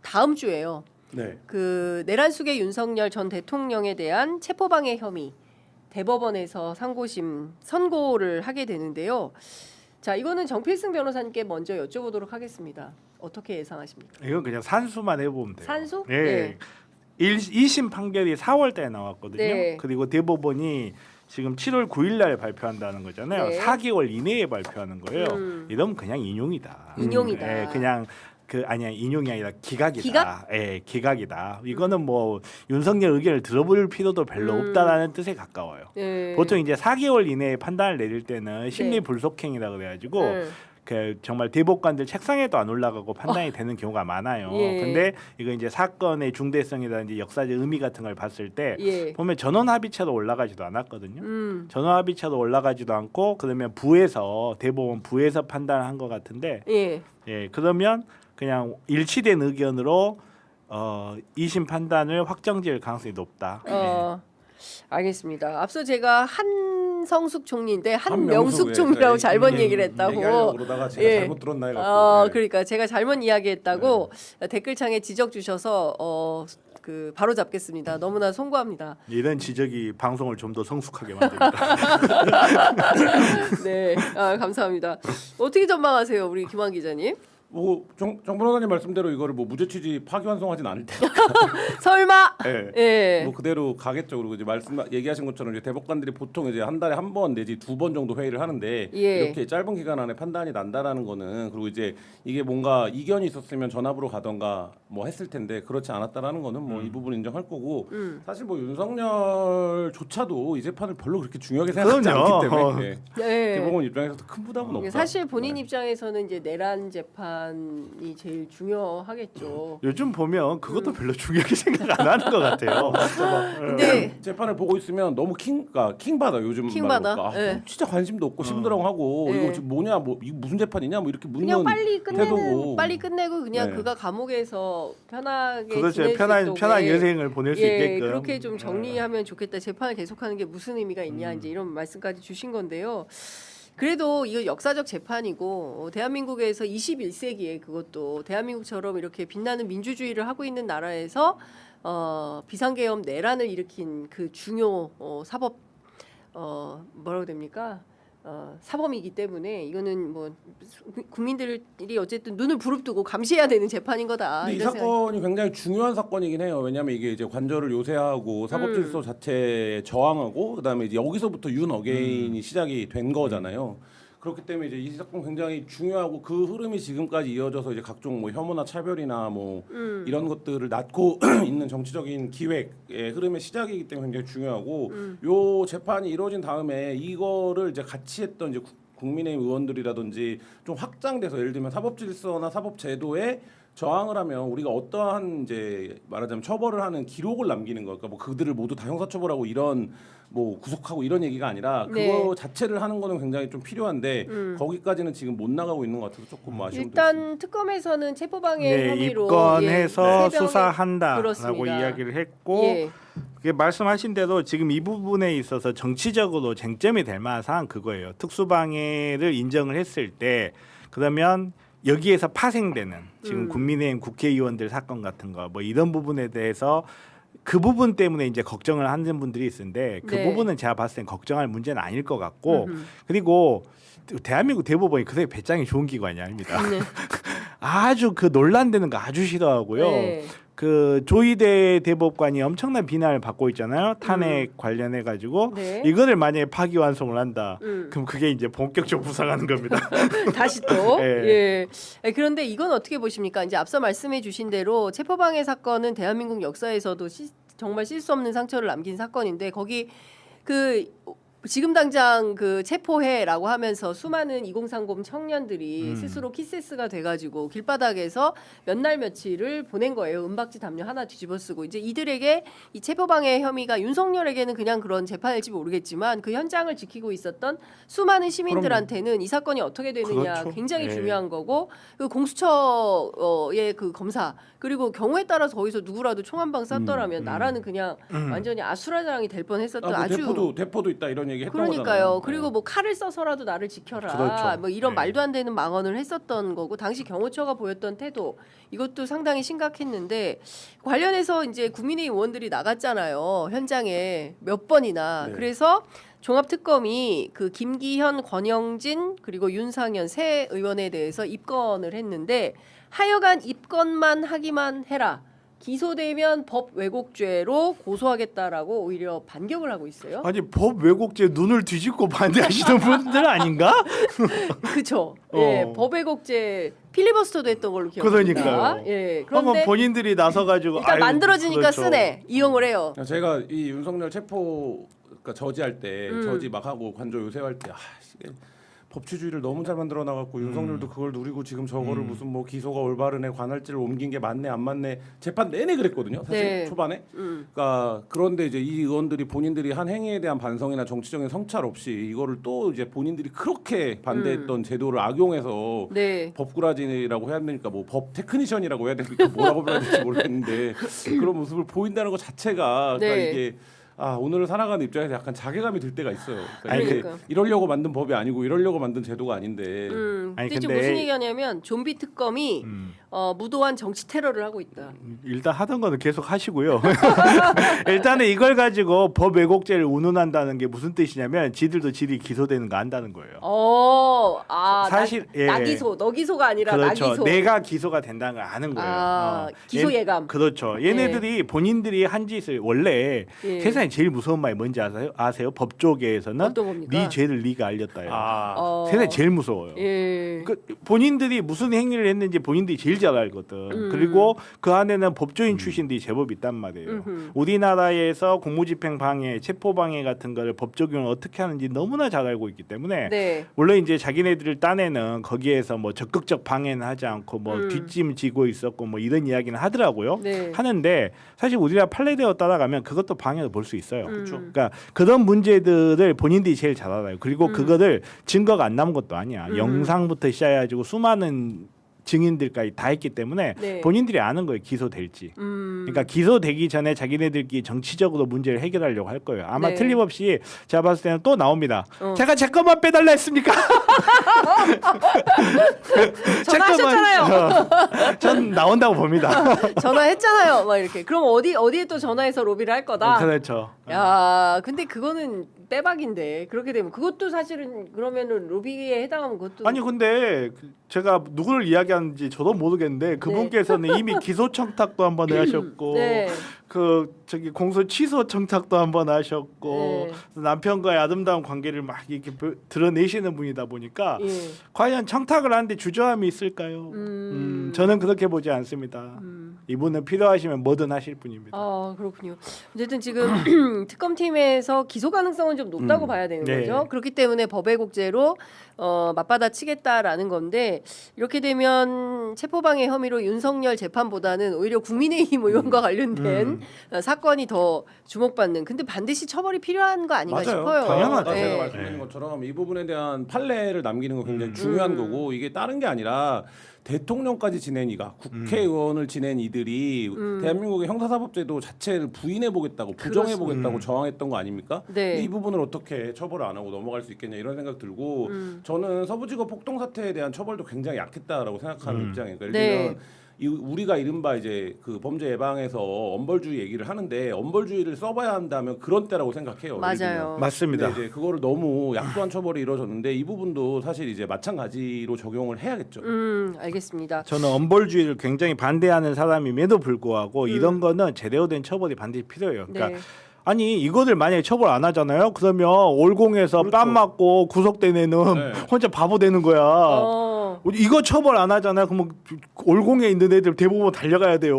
다음 주에요. 네. 그 내란숙의 윤석열 전 대통령에 대한 체포방해 혐의 대법원에서 상고심 선고를 하게 되는데요. 자, 이거는 정필승 변호사님께 먼저 여쭤보도록 하겠습니다. 어떻게 예상하십니까? 이건 그냥 산수만 해보면 돼요. 산수? 예. 네. 2심 판결이 4월달에 나왔거든요. 네. 그리고 대법원이 지금 7월 9일날 발표한다는 거잖아요. 네. 4개월 이내에 발표하는 거예요. 이러면 그냥 인용이다. 인용이다. 예, 그냥 그 아니야 인용이 아니라 기각이다. 기각? 예, 기각이다. 이거는 뭐 윤석열 의견을 들어볼 필요도 별로 없다라는 뜻에 가까워요. 네. 보통 이제 4개월 이내에 판단을 내릴 때는 심리 네. 불속행이라 그래가지고 네. 그 정말 대법관들 책상에도 안 올라가고 판단이 되는 경우가 많아요. 예. 근데 이거 이제 사건의 중대성이라든지 역사적 의미 같은 걸 봤을 때 예. 보면 전원 합의체도 올라가지도 않았거든요. 전원 합의체도 올라가지도 않고 그러면 부에서 대법원 부에서 판단한 것 같은데 예. 예 그러면 그냥 일치된 의견으로 2심 판단을 확정지을 가능성이 높다. 알겠습니다. 앞서 제가 한성숙 총리인데 한명숙, 한명숙 예, 총리라고 제가 잘못 얘기하려고 얘기를 했다고. 그러다가 제가 예. 잘못 들었나 해갖고. 네. 그러니까 제가 잘못 이야기했다고 댓글창에 지적 주셔서 그 바로 잡겠습니다. 너무나 송구합니다. 이런 지적이 방송을 좀 더 성숙하게 만듭니다. 네, 감사합니다. 어떻게 전망하세요, 우리 김환 기자님? 정 변호사님 말씀대로 이거를 뭐 무죄 취지 파기환송하진 않을 테니까. 설마? 예. 예. 뭐 그대로 가겠죠. 그리고 이제 얘기하신 것처럼 이제 대법관들이 보통 이제 한 달에 한 번 내지 2번 정도 회의를 하는데 예. 이렇게 짧은 기간 안에 판단이 난다라는 거는 그리고 이제 이게 뭔가 이견이 있었으면 전압으로 가던가 뭐 했을 텐데 그렇지 않았다라는 거는 뭐 이 부분 인정할 거고 사실 뭐 윤석열조차도 이 재판을 별로 그렇게 중요하게 생각하지 그럼요. 않기 때문에 예. 네. 대법원 입장에서도 큰 부담은 없다. 사실 본인 네. 입장에서는 이제 내란 재판이 제일 중요하겠죠. 요즘 보면 그것도 별로 중요하게 생각 안 하는 것 같아요. 근데 재판을 보고 있으면 너무 킹받아 요즘 킹받아? 말로. 예. 진짜 관심도 없고 심드렁 하고 예. 이거 지금 뭐냐 뭐 이거 무슨 재판이냐 뭐 이렇게 묻는 그냥 빨리 태도고. 빨리 끝내고 그냥 네. 그가 감옥에서 편하게 그것이 지낼 수 편한 있도록 여생을 보낼 수 있게끔 그렇게 좀 정리하면 좋겠다. 재판을 계속하는 게 무슨 의미가 있냐 이제 이런 말씀까지 주신 건데요. 그래도 이거 역사적 재판이고 대한민국에서 21세기에 그것도 대한민국처럼 이렇게 빛나는 민주주의를 하고 있는 나라에서 비상계엄 내란을 일으킨 그 중요 사법 뭐라고 됩니까? 사범이기 때문에 이거는 뭐 국민들이 어쨌든 눈을 부릅뜨고 감시해야 되는 재판인 거다. 근데 이 이런 사건이 굉장히 중요한 사건이긴 해요. 왜냐하면 이게 이제 관절을 요새하고 사법질서 자체에 저항하고 그다음에 이제 여기서부터 윤 어게인이 시작이 된 거잖아요. 그렇기 때문에 이제 이 사건 굉장히 중요하고 그 흐름이 지금까지 이어져서 이제 각종 뭐 혐오나 차별이나 뭐 이런 것들을 낳고 있는 정치적인 기획의 흐름의 시작이기 때문에 굉장히 중요하고 요 재판이 이루어진 다음에 이거를 이제 같이 했던 이제 국민의힘 의원들이라든지 좀 확장돼서 예를 들면 사법질서나 사법제도에 저항을 하면 우리가 어떠한 이제 말하자면 처벌을 하는 기록을 남기는 걸까? 뭐 그들을 모두 다 형사처벌하고 이런 뭐 구속하고 이런 얘기가 아니라 그거 자체를 하는 거는 굉장히 좀 필요한데 거기까지는 지금 못 나가고 있는 것 같아서 조금 아쉬움도 일단 있습니다. 특검에서는 체포방해 네, 혐의로 입건해서 세 명의- 수사한다라고 그렇습니다. 이야기를 했고 예. 그게 말씀하신 대로 지금 이 부분에 있어서 정치적으로 쟁점이 될 만한 사항 그거예요. 특수방해를 인정을 했을 때 그러면 여기에서 파생되는 지금 국민의힘 국회의원들 사건 같은 거 뭐 이런 부분에 대해서 그 부분 때문에 이제 걱정을 하는 분들이 있는데 그 네. 부분은 제가 봤을 땐 걱정할 문제는 아닐 것 같고 그리고 대한민국 대법원이 그렇게 배짱이 좋은 기관이 아닙니다. 네. 아주 그 논란되는 거 아주 싫어하고요. 네. 그 조희대 대법관이 엄청난 비난을 받고 있잖아요. 탄핵 관련해 가지고 네. 이거를 만약에 파기환송을 한다. 음. 그럼 그게 이제 본격적으로 부상하는 겁니다. 다시 또. 예. 예. 그런데 이건 어떻게 보십니까? 이제 앞서 말씀해 주신 대로 체포방해 사건은 대한민국 역사에서도 정말 쉴 수 없는 상처를 남긴 사건인데 거기 그 지금 당장 그 체포해라고 하면서 수많은 2030 청년들이 스스로 키세스가 돼가지고 길바닥에서 몇 날 며칠을 보낸 거예요. 은박지 담요 하나 뒤집어쓰고 이제 이들에게 이 체포방해 혐의가 윤석열에게는 그냥 그런 재판일지 모르겠지만 그 현장을 지키고 있었던 수많은 시민들한테는 이 사건이 어떻게 되느냐 그렇죠. 굉장히 예. 중요한 거고 그 공수처의 그 검사 그리고 경우에 따라서 거기서 누구라도 총 한 방 쐈더라면 나라는 그냥 완전히 아수라장이 될 뻔했었던 뭐 아주 대포도 있다 이런 얘기 얘기 했던 그러니까요. 거잖아요. 그리고 뭐 칼을 써서라도 나를 지켜라. 그렇죠. 뭐 이런 네. 말도 안 되는 망언을 했었던 거고 당시 경호처가 보였던 태도 이것도 상당히 심각했는데 관련해서 이제 국민의힘 의원들이 나갔잖아요. 현장에 몇 번이나. 네. 그래서 종합특검이 그 김기현, 권영진 그리고 윤상현 세 의원에 대해서 입건을 했는데 하여간 입건만 하기만 해라. 기소되면 법 왜곡죄로 고소하겠다라고 오히려 반격을 하고 있어요. 아니 법 왜곡죄 눈을 뒤집고 반대하시는 분들 아닌가? 그렇죠. 어. 예, 법 왜곡죄 필리버스터도 했던 걸로 기억합니다. 그러니까요. 예, 한번 그런데 본인들이 나서가지고 일단 아유, 만들어지니까 그렇죠. 쓰네. 이용을 해요. 제가 이 윤석열 체포 그러니까 저지할 때 저지 막 하고 관저 요새할 때 이게 법치주의를 너무 잘 만들어 나갔고 윤석열도 그걸 누리고 지금 저거를 무슨 뭐 기소가 올바르네 관할지를 옮긴 게 맞네 안 맞네 재판 내내 그랬거든요. 사실 네. 초반에. 그러니까 그런데 이제 이 의원들이 본인들이 한 행위에 대한 반성이나 정치적인 성찰 없이 이거를 또 이제 본인들이 그렇게 반대했던 제도를 악용해서 네. 법꾸라지라고 해야 되니까 뭐 법 테크니션이라고 해야 되니까 뭐라고 불러야 될지 모르겠는데 그런 모습을 보인다는 것 자체가 그러니까 네. 이게 오늘을 살아가는 입장에서 약간 자괴감이 들 때가 있어요. 아니, 이게 그러니까. 이러려고 만든 법이 아니고 이러려고 만든 제도가 아닌데. 아니, 근데 지금 근데- 무슨 얘기하냐면 좀비 특검이 무도한 정치 테러를 하고 있다. 일단 하던 거는 계속 하시고요. 일단은 이걸 가지고 법 왜곡죄를 운운한다는 게 무슨 뜻이냐면 지들도 지들이 기소되는 거 안다는 거예요. 사실, 예. 나기소, 너기소가 아니라 그렇죠. 나기소. 내가 기소가 된다는 걸 아는 거예요. 기소 예감. 그렇죠. 얘네들이 본인들이 한 짓을 원래 예. 세상에 제일 무서운 말이 뭔지 아세요? 법조계에서는 어떤 겁니까? 네 죄를 네가 알렸다요. 어. 세상에 제일 무서워요. 예. 그 본인들이 무슨 행위를 했는지 본인들이 제일 잘 알거든. 그리고 그 안에는 법조인 출신들이 제법 있단 말이에요. 우리나라에서 공무집행 방해, 체포 방해 같은 거를 법 적용을 어떻게 하는지 너무나 잘 알고 있기 때문에 네. 물론 이제 자기네들 딴에는 거기에서 뭐 적극적 방해는 하지 않고 뭐 뒷짐 지고 있었고 뭐 이런 이야기는 하더라고요. 네. 하는데 사실 우리가 판례대로 따라가면 그것도 방해로 볼 수 있어요. 그렇죠. 그러니까 그런 문제들을 본인들이 제일 잘 알아요. 그리고 그거를 증거가 안 남은 것도 아니야. 영상부터 시작해가지고 수많은 증인들까지 다 했기 때문에 네. 본인들이 아는 거예요. 기소될지. 그러니까 기소되기 전에 자기네들끼리 정치적으로 문제를 해결하려고 할 거예요. 아마 네. 틀림없이 제가 봤을 때는 또 나옵니다. 제가 제 것만 빼달라 했습니까? 전화하셨잖아요. 전 나온다고 봅니다. 전화했잖아요. 막 이렇게. 그럼 어디에 또 전화해서 로비를 할 거다. 그렇죠. 야, 근데 그거는 빼박인데 그렇게 되면 그것도 사실은 그러면은 로비에 해당하면 그것도 아니 근데 제가 누구를 이야기하는지 저도 모르겠는데 그분께서는 이미 기소 청탁도 한번 하셨고 네. 그 저기 공소 취소 청탁도 한번 하셨고 남편과의 아름다운 관계를 막 이렇게 드러내시는 분이다 보니까 예. 과연 청탁을 하는데 주저함이 있을까요? 저는 그렇게 보지 않습니다. 이분은 필요하시면 뭐든 하실 분입니다. 아 그렇군요. 어쨌든 지금 특검팀에서 기소 가능성은 좀 높다고 봐야 되는 네. 거죠. 그렇기 때문에 법외국죄로 맞받아치겠다라는 건데 이렇게 되면 체포방해 혐의로 윤석열 재판보다는 오히려 국민의힘 의원과 관련된 사건이 더 주목받는. 근데 반드시 처벌이 필요한 거 아닌가 맞아요. 싶어요. 당연하죠. 네. 제가 말씀드린 것처럼 이 부분에 대한 판례를 남기는 건 굉장히 중요한 거고 이게 다른 게 아니라 대통령까지 지낸 이가 국회의원을 지낸 이들이 대한민국의 형사사법제도 자체를 부인해 보겠다고 부정해 보겠다고 저항했던 거 아닙니까? 네. 근데 이 부분을 어떻게 처벌을 안 하고 넘어갈 수 있겠냐 이런 생각 들고 저는 서부지법 폭동 사태에 대한 처벌도 굉장히 약했다라고 생각하는 입장이에요. 그러니까 예를 들면 우리가 이른바 이제 그 범죄 예방에서 엄벌주의 얘기를 하는데 엄벌주의를 써봐야 한다면 그런 때라고 생각해요. 예를 들면. 맞아요. 맞습니다. 근데 이제 그거를 너무 약소한 처벌이 이루어졌는데 이 부분도 사실 이제 마찬가지로 적용을 해야겠죠. 알겠습니다. 저는 엄벌주의를 굉장히 반대하는 사람임에도 불구하고 이런 거는 제대로 된 처벌이 반드시 필요해요. 그러니까 네. 아니 이거를 만약에 처벌 안 하잖아요. 그러면 올공에서 그렇죠. 뺨 맞고 구속된 애는 네. 혼자 바보 되는 거야. 이거 처벌 안 하잖아요. 그러면 올공에 있는 애들 대부분 달려가야 돼요.